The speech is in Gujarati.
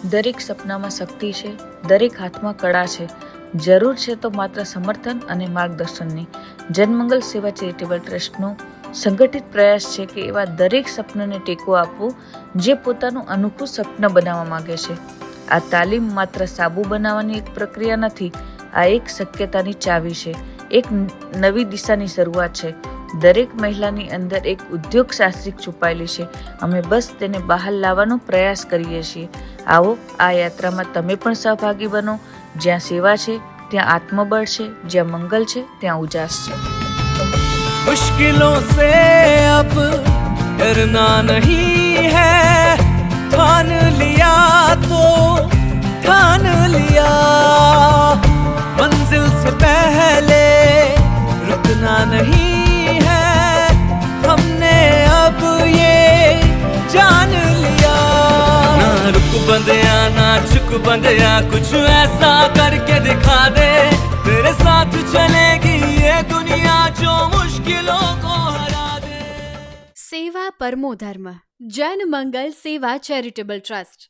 દરેક સપનામાં શક્તિ છે, દરેક હાથમાં કળા છે. જરૂર છે તો માત્ર સમર્થન અને માર્ગદર્શનની. જનમંગલ સેવા ચેરિટેબલ ટ્રસ્ટનો સંગઠિત પ્રયાસ છે કે એવા દરેક સપનાને ટેકો આપવો જે પોતાનું અનોખું સપના બનાવવા માંગે છે. આ તાલીમ માત્ર સાબુ બનાવવાની એક પ્રક્રિયા નથી, આ એક શક્યતાની ચાવી છે, એક નવી દિશાની શરૂઆત છે. દરેક મહિલાની અંદર એક ઉદ્યોગ સાહસિક છુપાયેલી છે. અમે બસ તેને બહાર લાવવાનો પ્રયાસ કરીએ છીએ. આવો આ યાત્રામાં તમે પણ સહભાગી બનો. જ્યાં સેવા છે ત્યાં આત્મબળ છે, જ્યાં મંગલ છે ત્યાં ઉજાસ છે. मुश्किलों से अब डरना नहीं है, ठान लिया तो ठान लिया, मंजिल से पहले रुकना नहीं है, हमने अब ये जान लिया. ना रुक बंदया ना झुक बंदया, कुछ ऐसा करके दिखा दे, तेरे साथ चलेगी ये दुनिया जो मुश्किलों को हरा दे. સેવા પરમો ધર્મ. જન મંગલ સેવા ચેરિટેબલ ટ્રસ્ટ.